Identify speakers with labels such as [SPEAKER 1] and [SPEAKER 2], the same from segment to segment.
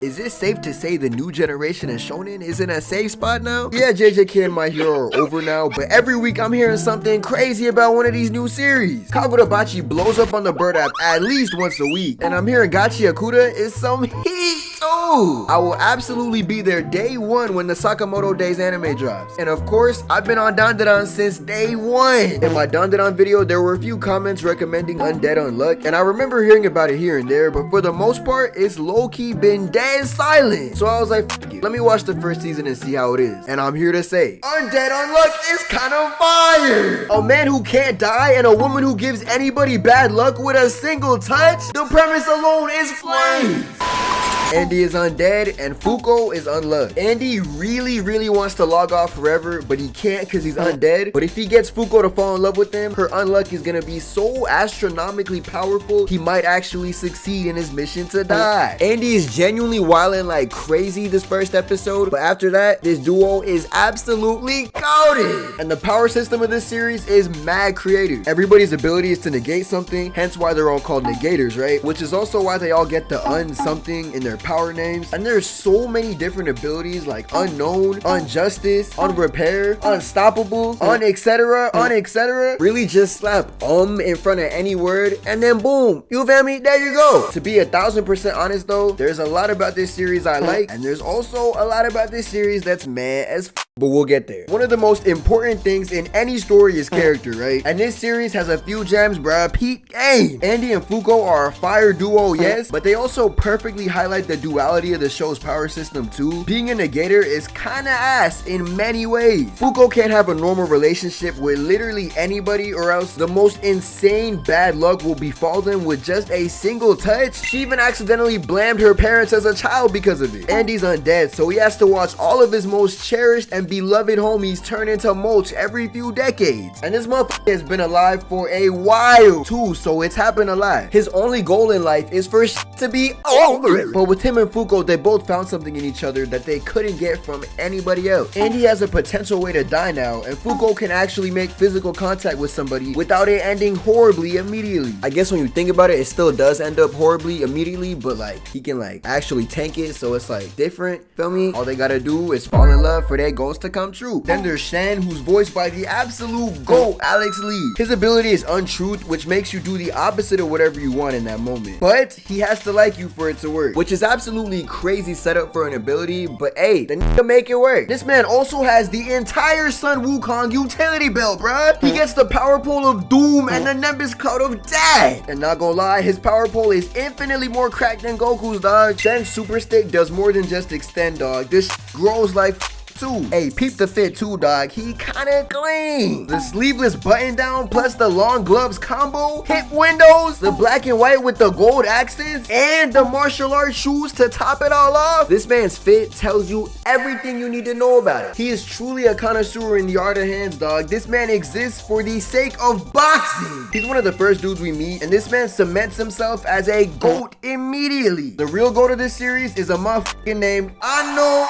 [SPEAKER 1] Is it safe to say the new generation of Shonen is in a safe spot now? Yeah, JJK and My Hero are over now, but every week I'm hearing something crazy about one of these new series. Kagurabachi blows up on the Bird app at least once a week, and I'm hearing Gachi Akuda is some heat too. I will absolutely be there day one when the Sakamoto Days anime drops. And of course, I've been on Dandadan since day one. In my Dandadan video, there were a few comments recommending Undead Unluck, and I remember hearing about it here and there, but for the most part, it's low-key been dead silent. So I was like, F it. Let me watch the first season and see how it is. And I'm here to say, Undead Unluck is kind of fire. A man who can't die and a woman who gives anybody bad luck with a single touch. The premise alone is flames. Andy is undead and Fuko is unluck. Andy really wants to log off forever, but he can't because he's undead. But if he gets Fuko to fall in love with him, her unluck is gonna be so astronomically powerful, he might actually succeed in his mission to die. Andy is genuinely wilding like crazy this first episode, but after that, this duo is absolutely goated. And the power system of this series is mad creative. Everybody's ability is to negate something, hence why they're all called negators, right? Which is also why they all get the something in their power names. And there's so many different abilities like unknown, unjustice, unrepair, unstoppable, etc. Really just slap in front of any word and then boom, you feel me? There you go. To be 1000% honest though, there's a lot about this series I like, and there's also a lot about this series that's mad as but we'll get there. One of the most important things in any story is character, right? And this series has a few gems, bruh. Peak game. Andy and Fuko are a fire duo, yes, but they also perfectly highlight the duality of the show's power system too. Being a negator is kinda ass in many ways. Fuko can't have a normal relationship with literally anybody, or else the most insane bad luck will befall them with just a single touch. She even accidentally blamed her parents as a child because of it. Andy's undead, so he has to watch all of his most cherished and beloved homies turn into mulch every few decades. And this motherfucker has been alive for a while too, so it's happened a lot. His only goal in life is for shit to be over. But with him and Fuko, they both found something in each other that they couldn't get from anybody else. Andy has a potential way to die now, and Fuko can actually make physical contact with somebody without it ending horribly immediately. I guess when you think about it, it still does end up horribly immediately, but like he can like actually tank it, so it's like different, feel me? All they gotta do is fall in love for their goals to come true. Then there's Shan, who's voiced by the absolute GOAT, Alex Lee. His ability is untruth, which makes you do the opposite of whatever you want in that moment. But he has to like you for it to work, which is absolutely crazy setup for an ability, but hey, the nigga make it work. This man also has the entire Sun Wukong utility belt, bruh. He gets the power pole of doom and the Nimbus cloud of death. And not gonna lie, his power pole is infinitely more cracked than Goku's, dog. Shan's super stick does more than just extend, dog. This grows like too. Hey, peep the fit too, dog. He kinda clean. The sleeveless button down plus the long gloves combo, hip windows, the black and white with the gold accents, and the martial arts shoes to top it all off. This man's fit tells you everything you need to know about it. He is truly a connoisseur in the art of hands, dog. This man exists for the sake of boxing. He's one of the first dudes we meet, and this man cements himself as a GOAT immediately. The real GOAT of this series is a motherfucker named Ano.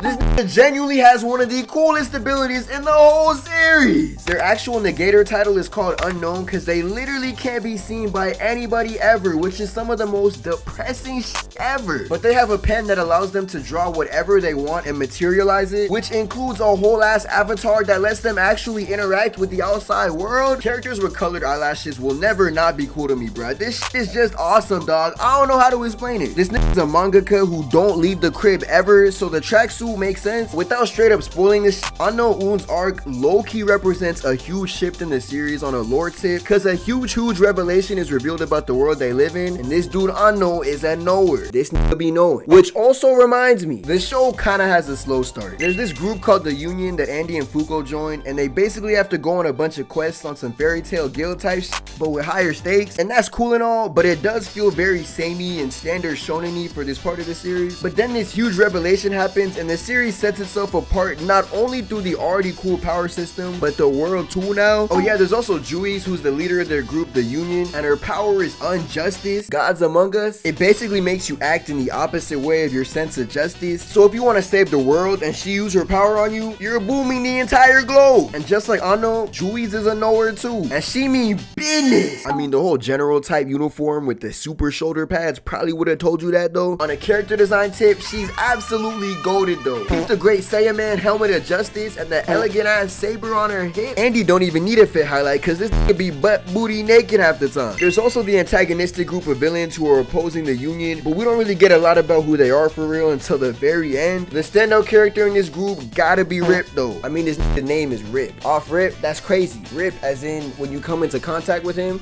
[SPEAKER 1] This nigga genuinely has one of the coolest abilities in the whole series. Their actual negator title is called Unknown because they literally can't be seen by anybody ever, which is some of the most depressing shit ever. But they have a pen that allows them to draw whatever they want and materialize it, which includes a whole ass avatar that lets them actually interact with the outside world. Characters with colored eyelashes will never not be cool to me, bruh. This shit is just awesome, dog. I don't know how to explain it. This nigga's a mangaka who don't leave the crib ever, so the tracksuit makes sense. Without straight up spoiling this, Unknown Un's arc low-key represents a huge shift in the series on a lore tip, because a huge revelation is revealed about the world they live in, and this dude Unknown is at nowhere. This nigga be knowing. Which also reminds me, the show kinda has a slow start. There's this group called the Union that Andy and Fuko join, and they basically have to go on a bunch of quests on some fairy tale guild type shit, but with higher stakes, and that's cool and all, but it does feel very samey and standard shonen-y for this part of the series. But then this huge revelation happens, and the series sets itself apart not only through the already cool power system, but the world too now. Oh yeah, there's also Juice, who's the leader of their group, the Union, and her power is Unjustice, Gods Among Us. It basically makes you act in the opposite way of your sense of justice. So if you want to save the world and she use her power on you, you're booming the entire globe. And just like Ano, Juice is a knower too, and she mean business. I mean, the whole general type uniform with the super shoulder pads probably would have told you that though. On a character design tip, she's absolutely goated though. Keep the great Saiyaman helmet of justice and the elegant ass saber on her hip. Andy don't even need a fit highlight because this could be butt booty naked half the time. There's also the antagonistic group of villains who are opposing the Union, but we don't really get a lot about who they are for real until the very end. The standout character in this group gotta be Rip though. I mean, his name is Rip. Off Rip, that's crazy. Rip as in when you come into contact with him,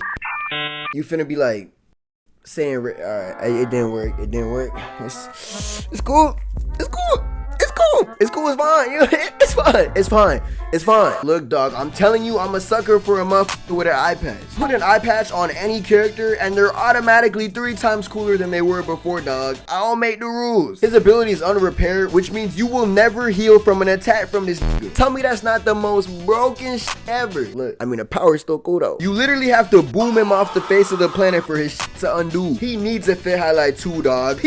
[SPEAKER 1] you finna be like saying Rip. Alright, it didn't work. It didn't work. It's cool. It's cool. It's cool. It's cool. It's fine. You know, it's fine. It's fine. It's fine. Look, dog, I'm telling you, I'm a sucker for a motherfucker with an eye patch. Put an eye patch on any character and they're automatically 3 times cooler than they were before, dog. I don't make the rules. His ability is unrepaired, which means you will never heal from an attack from this nigga. Tell me that's not the most broken shit ever. Look, I mean, the power's still cool though. You literally have to boom him off the face of the planet for his shit to undo. He needs a fit highlight too, dog.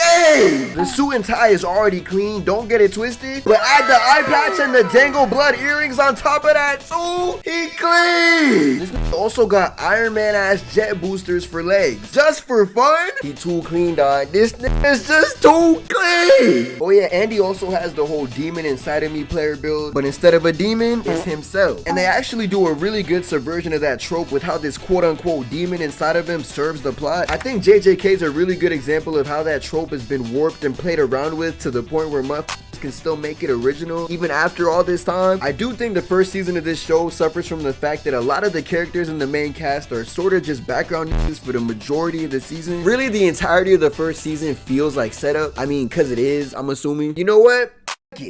[SPEAKER 1] Hey! The suit and tie is already clean, don't get it twisted. But add the eye patch and the dangle blood earrings on top of that too, he clean! This nigga also got Iron Man ass jet boosters for legs. Just for fun? He too clean, dog. This nigga's just too clean! Oh yeah, Andy also has the whole demon inside of me player build, but instead of a demon, it's himself. And they actually do a really good subversion of that trope with how this quote unquote demon inside of him serves the plot. I think JJK is a really good example of how that trope has been warped and played around with to the point where motherfuckers can still make it original even after all this time. I do think the first season of this show suffers from the fact that a lot of the characters in the main cast are sort of just background niggas for the majority of the season. Really, the entirety of the first season feels like setup. I mean, cause it is, I'm assuming. You know what?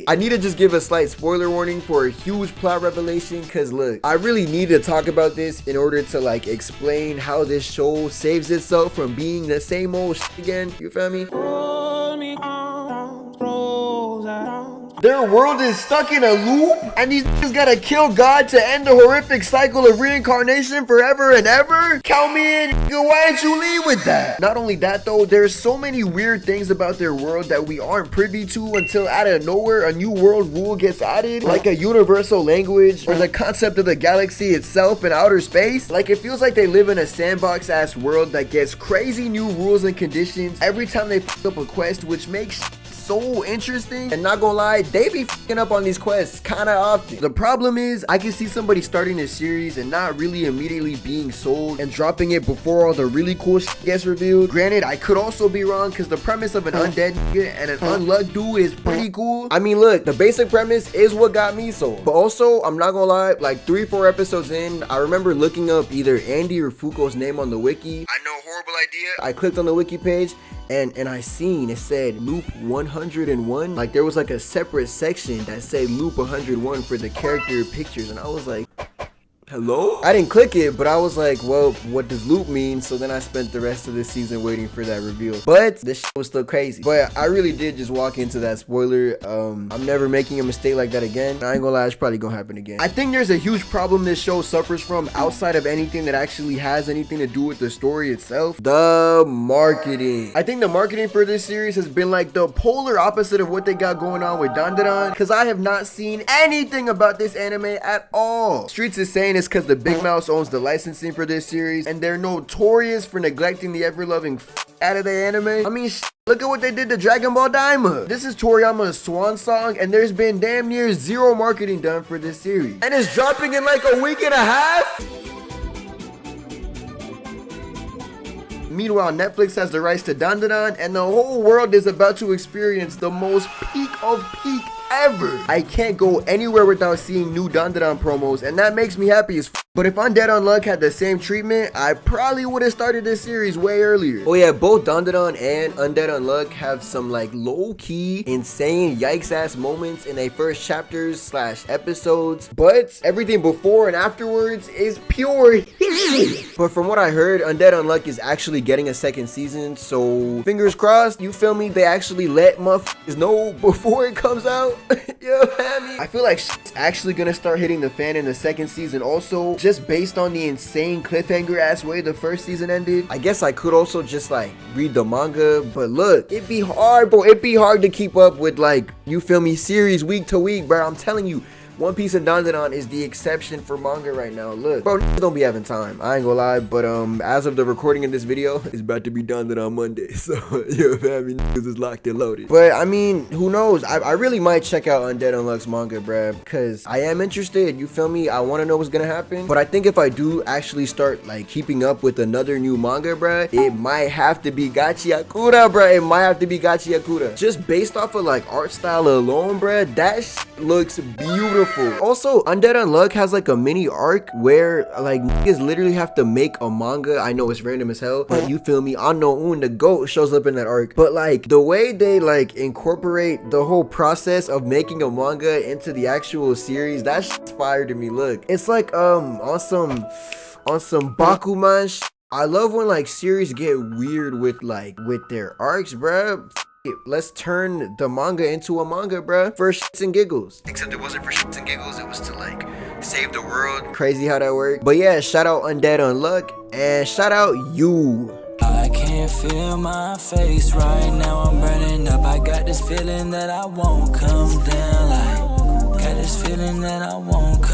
[SPEAKER 1] I need to just give a slight spoiler warning for a huge plot revelation, cause look, I really need to talk about this in order to like explain how this show saves itself from being the same old shit again. You feel me? Their world is stuck in a loop, and these niggas gotta kill God to end the horrific cycle of reincarnation forever and ever? Count me in, nigga, why didn't you lead with that? Not only that though, there's so many weird things about their world that we aren't privy to until out of nowhere a new world rule gets added, like a universal language, or the concept of the galaxy itself in outer space. Like, it feels like they live in a sandbox ass world that gets crazy new rules and conditions every time they fuck up a quest, which makes so interesting. And not gonna lie, they be fucking up on these quests kind of often. The problem is, I can see somebody starting this series and not really immediately being sold and dropping it before all the really cool shit gets revealed. Granted, I could also be wrong because the premise of an undead nigga and an unluck dude is pretty cool. I mean, look, the basic premise is what got me sold. But also, I'm not gonna lie, like 3-4 episodes in, I remember looking up either Andy or Fuko's name on the wiki. I know, horrible idea. I clicked on the wiki page and I seen it said loop 101. Like, there was like a separate section that said loop 101 for the character pictures, and I was like, hello? I didn't click it, but I was like, well, what does loop mean? So then I spent the rest of the season waiting for that reveal. But this shit was still crazy. But I really did just walk into that spoiler. I'm never making a mistake like that again. I ain't gonna lie, it's probably gonna happen again. I think there's a huge problem this show suffers from outside of anything that actually has anything to do with the story itself. The marketing. I think the marketing for this series has been like the polar opposite of what they got going on with Dandadan, because I have not seen anything about this anime at all. Streets is saying it's because the Big Mouse owns the licensing for this series, and they're notorious for neglecting the ever-loving out of the anime. I mean, look at what they did to Dragon Ball Daima. This is Toriyama's swan song, and there's been damn near zero marketing done for this series. And it's dropping in like a week and a half? Meanwhile, Netflix has the rights to Dandadan, and the whole world is about to experience the most peak of peak ever. I can't go anywhere without seeing new Dandadan promos, and that makes me happy as f. But if Undead Unluck had the same treatment, I probably would have started this series way earlier. Oh yeah, both Dandadan and Undead Unluck have some like low-key, insane, yikes-ass moments in their first chapters / episodes, but everything before and afterwards is pure But from what I heard, Undead Unluck is actually getting a second season, so fingers crossed, you feel me, they actually let motherfuckers know before it comes out. Yo, I feel like shit's actually gonna start hitting the fan in the second season also, just based on the insane cliffhanger ass way the first season ended. I guess I could also just like read the manga, but look, it'd be hard, bro. It'd be hard to keep up with, like, you feel me, series week to week, bro. I'm telling you, One Piece and Dandadan is the exception for manga right now. Look, bro, don't be having time. I ain't gonna lie, but as of the recording of this video, it's about to be Dandadan Monday. So, yo, family, niggas is locked and loaded. But I mean, who knows? I really might check out Undead Unluck's manga, bruh, because I am interested. You feel me? I want to know what's gonna happen. But I think if I do actually start like keeping up with another new manga, bruh, it might have to be Gachi Akura, bruh. It might have to be Gachi Akura. Just based off of like art style alone, bruh, that looks beautiful. Also, Undead Unluck has like a mini arc where like niggas literally have to make a manga. I know it's random as hell, but you feel me? Unknown the goat shows up in that arc. But like the way they like incorporate the whole process of making a manga into the actual series, that shit's fire to me. Look, it's like on some Bakuman I love when like series get weird with their arcs, bruh. Let's turn the manga into a manga, bruh, for shits and giggles. Except it wasn't for shits and giggles, it was to like save the world. Crazy how that worked. But yeah, shout out Undead Unluck and shout out you.
[SPEAKER 2] I can't feel my face right now, I'm burning up. I got this feeling that I won't come down, like got this feeling that I won't come